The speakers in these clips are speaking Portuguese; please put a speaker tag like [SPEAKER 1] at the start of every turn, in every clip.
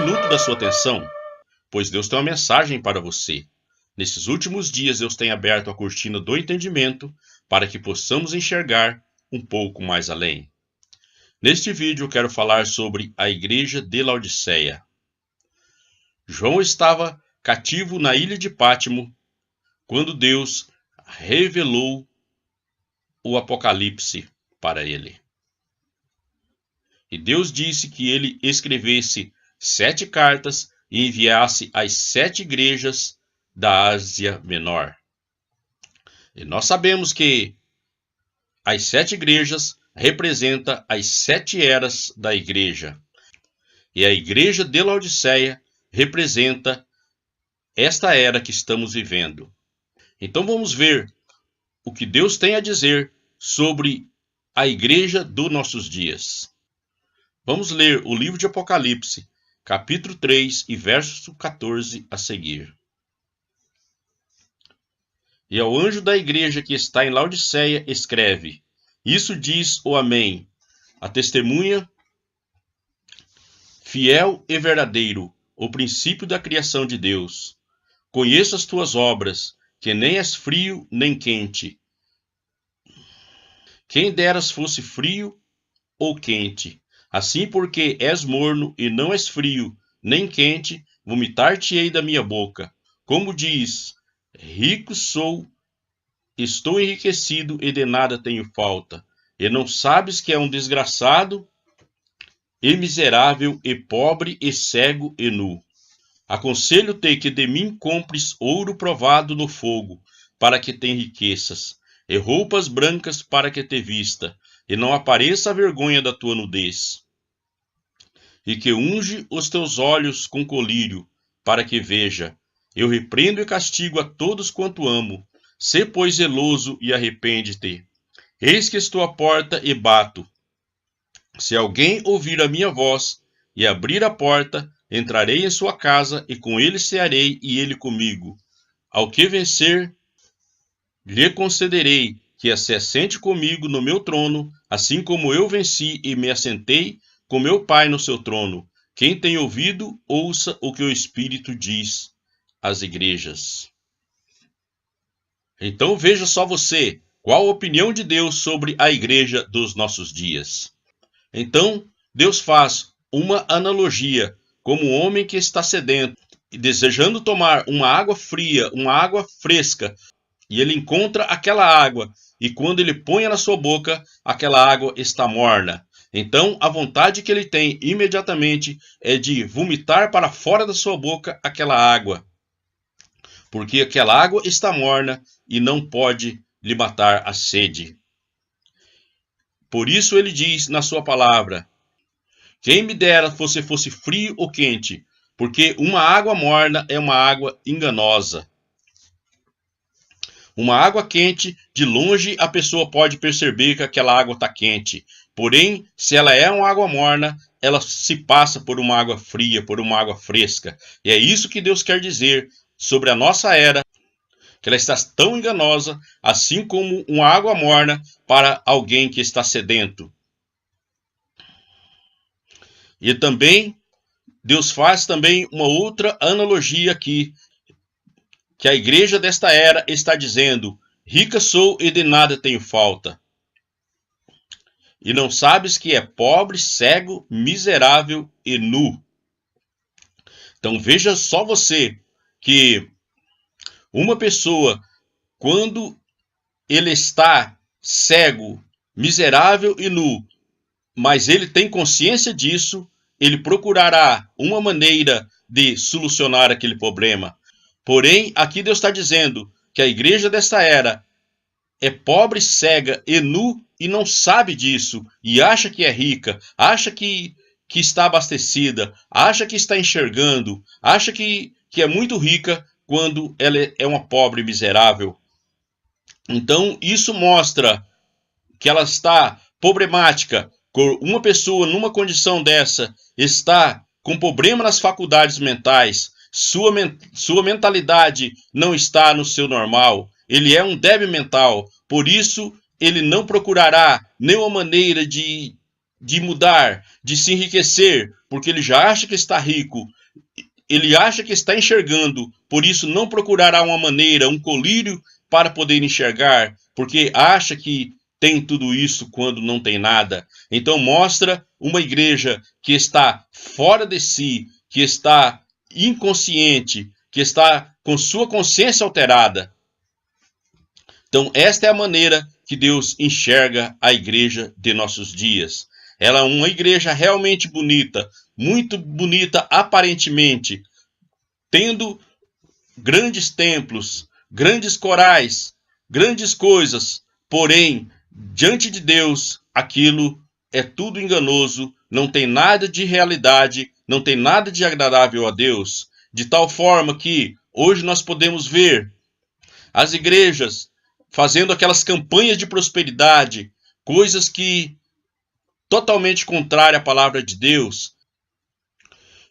[SPEAKER 1] minuto da sua atenção, pois Deus tem uma mensagem para você. Nesses últimos dias, Deus tem aberto a cortina do entendimento para que possamos enxergar um pouco mais além. Neste vídeo, eu quero falar sobre a igreja de Laodiceia. João estava cativo na ilha de Pátimo quando Deus revelou o Apocalipse para ele. E Deus disse que ele escrevesse 7 cartas e enviasse às 7 igrejas da Ásia Menor. E nós sabemos que as 7 igrejas representam as 7 eras da igreja. E a igreja de Laodiceia representa esta era que estamos vivendo. Então vamos ver o que Deus tem a dizer sobre a igreja dos nossos dias. Vamos ler o livro de Apocalipse, capítulo 3 e verso 14 a seguir. E ao anjo da igreja que está em Laodiceia escreve: Isso diz o Amém, a testemunha fiel e verdadeiro, o princípio da criação de Deus. Conheço as tuas obras, que nem és frio nem quente. Quem deras fosse frio ou quente. Assim, porque és morno e não és frio nem quente, vomitar-te-ei da minha boca. Como diz, rico sou, estou enriquecido e de nada tenho falta. E não sabes que é um desgraçado e miserável e pobre e cego e nu. Aconselho-te que de mim compres ouro provado no fogo, para que tenha riquezas, e roupas brancas para que te vista, e não apareça a vergonha da tua nudez. E que unge os teus olhos com colírio, para que veja. Eu repreendo e castigo a todos quanto amo. Sê, pois, zeloso e arrepende-te. Eis que estou à porta e bato. Se alguém ouvir a minha voz e abrir a porta, entrarei em sua casa e com ele cearei e ele comigo. Ao que vencer, lhe concederei que se assente comigo no meu trono, assim como eu venci e me assentei com meu Pai no seu trono. Quem tem ouvido, ouça o que o Espírito diz às igrejas. Então veja só você, qual a opinião de Deus sobre a igreja dos nossos dias. Então, Deus faz uma analogia, como um homem que está sedento e desejando tomar uma água fria, uma água fresca, e ele encontra aquela água, e quando ele põe na sua boca, aquela água está morna. Então, a vontade que ele tem imediatamente é de vomitar para fora da sua boca aquela água, porque aquela água está morna e não pode lhe matar a sede. Por isso ele diz na sua palavra: quem me dera fosse frio ou quente, porque uma água morna é uma água enganosa. Uma água quente, de longe a pessoa pode perceber que aquela água está quente. Porém, se ela é uma água morna, ela se passa por uma água fria, por uma água fresca. E é isso que Deus quer dizer sobre a nossa era, que ela está tão enganosa, assim como uma água morna para alguém que está sedento. E também, Deus faz também uma outra analogia aqui, que a igreja desta era está dizendo: rica sou e de nada tenho falta. E não sabes que é pobre, cego, miserável e nu. Então veja só você, que uma pessoa, quando ele está cego, miserável e nu, mas ele tem consciência disso, ele procurará uma maneira de solucionar aquele problema. Porém, aqui Deus está dizendo que a igreja desta era é pobre, cega e nu e não sabe disso, e acha que é rica, acha que está abastecida, acha que está enxergando, acha que é muito rica, quando ela é uma pobre miserável. Então, isso mostra que ela está problemática. Uma pessoa numa condição dessa está com problema nas faculdades mentais, sua mentalidade não está no seu normal, ele é um débil mental, por isso ele não procurará nenhuma maneira de mudar, de se enriquecer, porque ele já acha que está rico, ele acha que está enxergando, por isso não procurará uma maneira, um colírio para poder enxergar, porque acha que tem tudo isso quando não tem nada. Então mostra uma igreja que está fora de si, que está inconsciente, que está com sua consciência alterada. Então esta é a maneira que Deus enxerga a igreja de nossos dias. Ela é uma igreja realmente bonita, muito bonita aparentemente, tendo grandes templos, grandes corais, grandes coisas, porém, diante de Deus, aquilo é tudo enganoso, não tem nada de realidade, não tem nada de agradável a Deus, de tal forma que hoje nós podemos ver as igrejas fazendo aquelas campanhas de prosperidade, coisas que totalmente contrárias à palavra de Deus.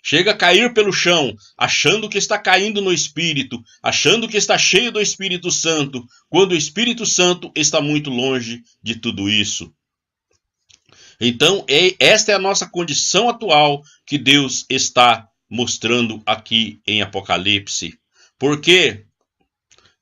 [SPEAKER 1] Chega a cair pelo chão, achando que está caindo no Espírito, achando que está cheio do Espírito Santo, quando o Espírito Santo está muito longe de tudo isso. Então, esta é a nossa condição atual que Deus está mostrando aqui em Apocalipse. Por quê?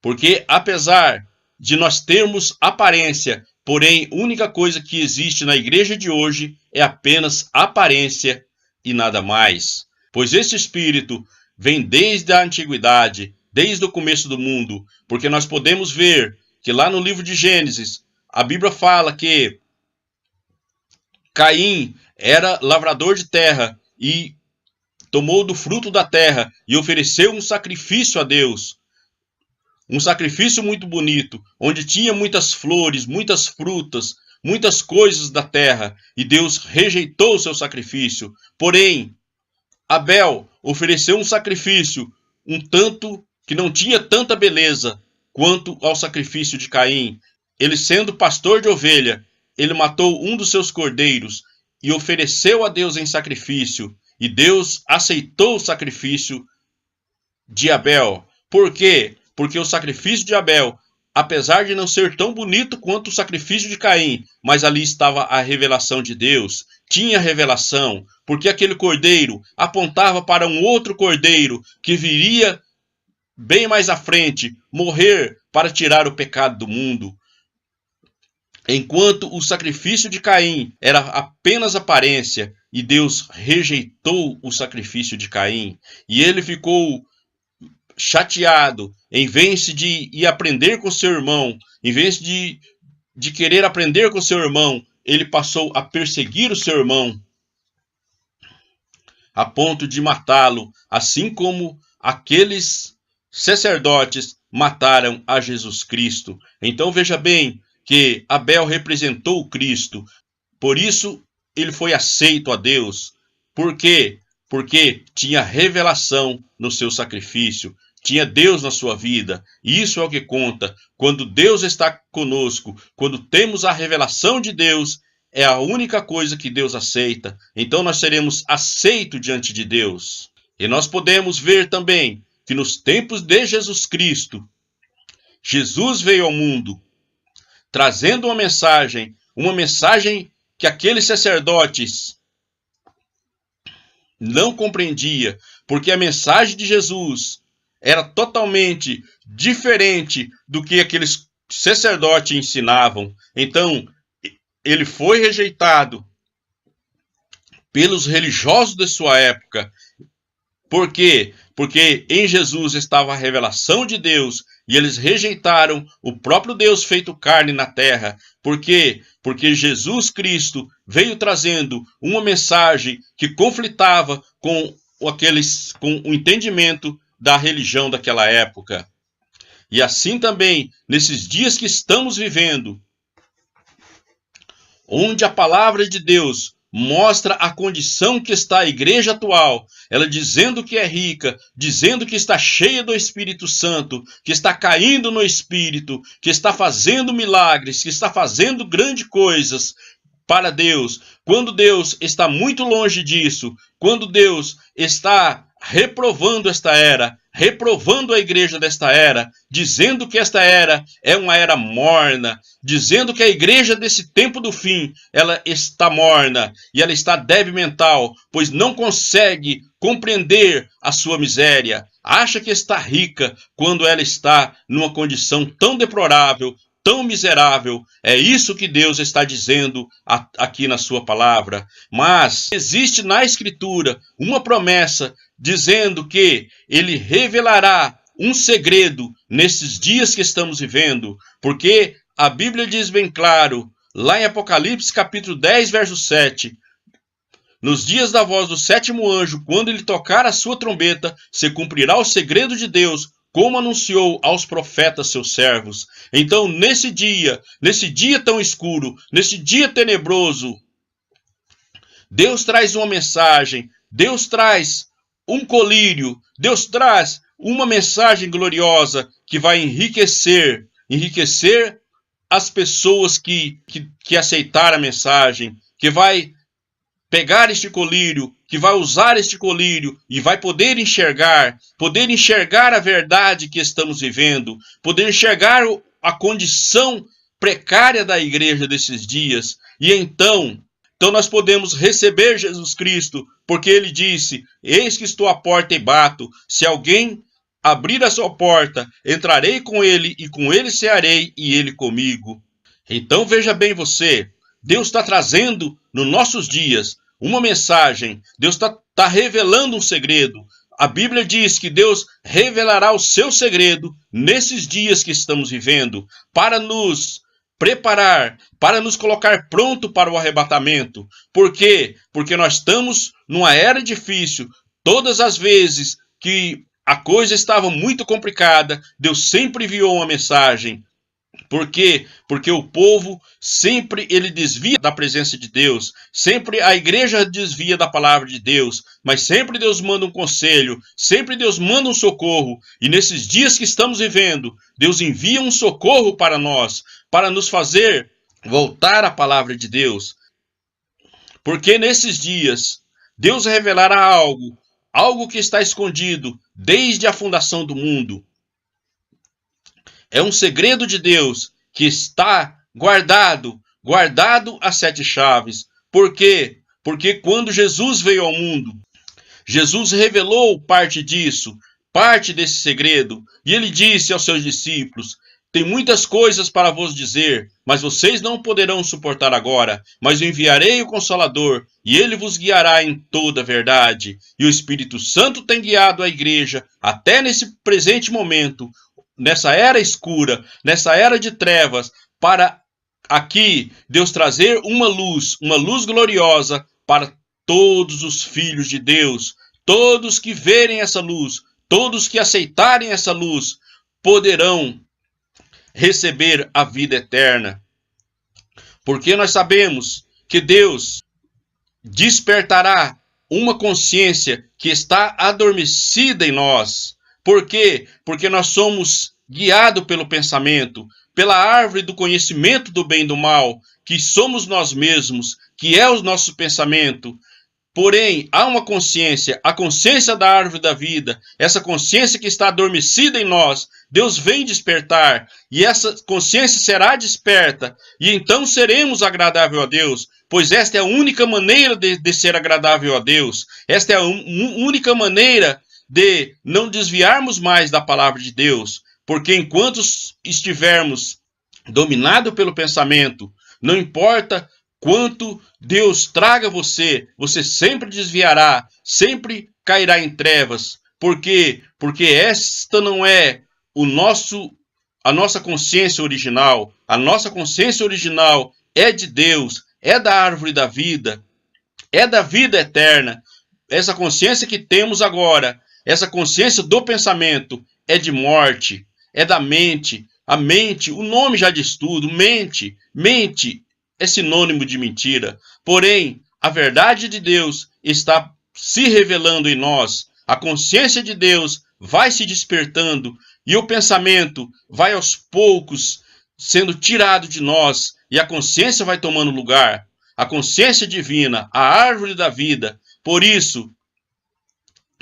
[SPEAKER 1] Porque apesar de nós termos aparência, porém, a única coisa que existe na igreja de hoje é apenas aparência e nada mais. Pois esse Espírito vem desde a antiguidade, desde o começo do mundo, porque nós podemos ver que lá no livro de Gênesis, a Bíblia fala que Caim era lavrador de terra e tomou do fruto da terra e ofereceu um sacrifício a Deus. Um sacrifício muito bonito, onde tinha muitas flores, muitas frutas, muitas coisas da terra, e Deus rejeitou o seu sacrifício. Porém, Abel ofereceu um sacrifício, um tanto que não tinha tanta beleza quanto ao sacrifício de Caim. Ele, sendo pastor de ovelha, ele matou um dos seus cordeiros e ofereceu a Deus em sacrifício, e Deus aceitou o sacrifício de Abel. Por quê? Porque o sacrifício de Abel, apesar de não ser tão bonito quanto o sacrifício de Caim, mas ali estava a revelação de Deus. Tinha revelação, porque aquele cordeiro apontava para um outro cordeiro que viria bem mais à frente, morrer para tirar o pecado do mundo. Enquanto o sacrifício de Caim era apenas aparência, e Deus rejeitou o sacrifício de Caim, e ele ficou chateado, em vez de ir aprender com seu irmão, em vez de querer aprender com seu irmão, ele passou a perseguir o seu irmão, a ponto de matá-lo, assim como aqueles sacerdotes mataram a Jesus Cristo. Então veja bem que Abel representou o Cristo, por isso ele foi aceito a Deus. Por quê? Porque tinha revelação no seu sacrifício, tinha Deus na sua vida, e isso é o que conta. Quando Deus está conosco, quando temos a revelação de Deus, é a única coisa que Deus aceita. Então nós seremos aceitos diante de Deus. E nós podemos ver também que nos tempos de Jesus Cristo, Jesus veio ao mundo trazendo uma mensagem que aqueles sacerdotes não compreendiam, porque a mensagem de Jesus era totalmente diferente do que aqueles sacerdotes ensinavam. Então, ele foi rejeitado pelos religiosos de sua época. Por quê? Porque em Jesus estava a revelação de Deus, e eles rejeitaram o próprio Deus feito carne na terra. Por quê? Porque Jesus Cristo veio trazendo uma mensagem que conflitava com o entendimento da religião daquela época. E assim também, nesses dias que estamos vivendo, onde a palavra de Deus mostra a condição que está a igreja atual, ela dizendo que é rica, dizendo que está cheia do Espírito Santo, que está caindo no Espírito, que está fazendo milagres, que está fazendo grandes coisas para Deus, quando Deus está muito longe disso, quando Deus está reprovando esta era, reprovando a igreja desta era, dizendo que esta era é uma era morna, dizendo que a igreja desse tempo do fim, ela está morna e ela está débil mental, pois não consegue compreender a sua miséria, acha que está rica quando ela está numa condição tão deplorável, tão miserável. É isso que Deus está dizendo aqui na sua palavra. Mas existe na Escritura uma promessa dizendo que ele revelará um segredo nesses dias que estamos vivendo, porque a Bíblia diz bem claro, lá em Apocalipse capítulo 10, verso 7, nos dias da voz do sétimo anjo, quando ele tocar a sua trombeta, se cumprirá o segredo de Deus, como anunciou aos profetas seus servos. Então, nesse dia tão escuro, nesse dia tenebroso, Deus traz uma mensagem, Deus traz um colírio, Deus traz uma mensagem gloriosa que vai enriquecer as pessoas que aceitaram a mensagem, que vai pegar este colírio, que vai usar este colírio e vai poder enxergar a verdade que estamos vivendo, poder enxergar a condição precária da igreja desses dias. E então nós podemos receber Jesus Cristo, porque ele disse: eis que estou à porta e bato, se alguém abrir a sua porta, entrarei com ele e com ele cearei e ele comigo. Então veja bem você, Deus está trazendo nos nossos dias uma mensagem, Deus está revelando um segredo. A Bíblia diz que Deus revelará o seu segredo nesses dias que estamos vivendo, para nos preparar, para nos colocar pronto para o arrebatamento. Por quê? Porque nós estamos numa era difícil. Todas as vezes que a coisa estava muito complicada, Deus sempre enviou uma mensagem. Por quê? Porque o povo sempre ele desvia da presença de Deus, sempre a igreja desvia da palavra de Deus, mas sempre Deus manda um conselho, sempre Deus manda um socorro, e nesses dias que estamos vivendo, Deus envia um socorro para nós, para nos fazer voltar à palavra de Deus. Porque nesses dias, Deus revelará algo que está escondido desde a fundação do mundo. É um segredo de Deus que está guardado às 7 chaves. Por quê? Porque quando Jesus veio ao mundo, Jesus revelou parte disso, parte desse segredo. E ele disse aos seus discípulos: tem muitas coisas para vos dizer, mas vocês não poderão suportar agora. Mas eu enviarei o Consolador, e ele vos guiará em toda a verdade. E o Espírito Santo tem guiado a igreja até nesse presente momento, nessa era escura, nessa era de trevas, para aqui Deus trazer uma luz gloriosa para todos os filhos de Deus. Todos que verem essa luz, todos que aceitarem essa luz, poderão receber a vida eterna. Porque nós sabemos que Deus despertará uma consciência que está adormecida em nós. Por quê? Porque nós somos guiados pelo pensamento, pela árvore do conhecimento do bem e do mal, que somos nós mesmos, que é o nosso pensamento. Porém, há uma consciência, a consciência da árvore da vida, essa consciência que está adormecida em nós, Deus vem despertar, e essa consciência será desperta, e então seremos agradável a Deus, pois esta é a única maneira de ser agradável a Deus, esta é a única maneira de não desviarmos mais da palavra de Deus, porque enquanto estivermos dominados pelo pensamento, não importa quanto Deus traga você, você sempre desviará, sempre cairá em trevas. Por quê? Porque esta não é a nossa consciência original. A nossa consciência original é de Deus, é da árvore da vida, é da vida eterna. Essa consciência que temos agora, essa consciência do pensamento, é de morte, é da mente. A mente, o nome já diz tudo, mente é sinônimo de mentira. Porém, a verdade de Deus está se revelando em nós. A consciência de Deus vai se despertando e o pensamento vai aos poucos sendo tirado de nós e a consciência vai tomando lugar. A consciência divina, a árvore da vida. Por isso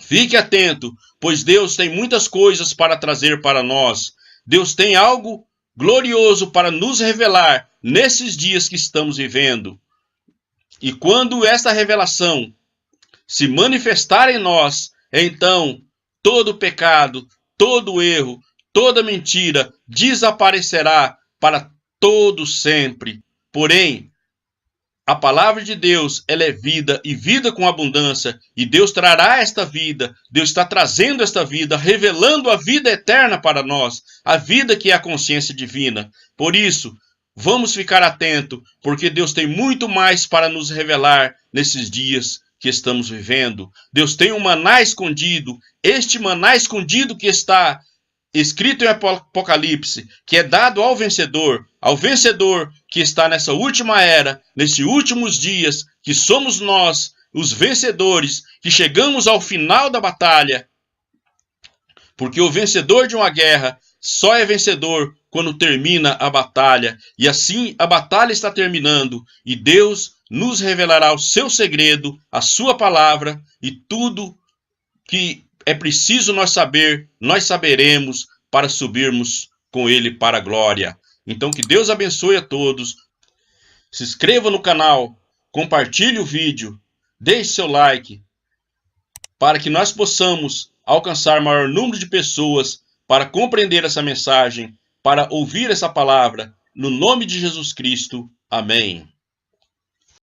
[SPEAKER 1] Fique atento, pois Deus tem muitas coisas para trazer para nós. Deus tem algo glorioso para nos revelar nesses dias que estamos vivendo. E quando esta revelação se manifestar em nós, então todo pecado, todo erro, toda mentira desaparecerá para todo sempre. Porém, a palavra de Deus, ela é vida e vida com abundância, e Deus trará esta vida, Deus está trazendo esta vida, revelando a vida eterna para nós, a vida que é a consciência divina. Por isso, vamos ficar atentos, porque Deus tem muito mais para nos revelar nesses dias que estamos vivendo. Deus tem um maná escondido, este maná escondido que está escrito em Apocalipse, que é dado ao vencedor que está nessa última era, nesses últimos dias, que somos nós, os vencedores, que chegamos ao final da batalha. Porque o vencedor de uma guerra só é vencedor quando termina a batalha. E assim a batalha está terminando, e Deus nos revelará o seu segredo, a sua palavra, e tudo que é preciso nós saber, nós saberemos para subirmos com ele para a glória. Então que Deus abençoe a todos. Se inscreva no canal, compartilhe o vídeo, deixe seu like, para que nós possamos alcançar maior número de pessoas para compreender essa mensagem, para ouvir essa palavra. No nome de Jesus Cristo. Amém.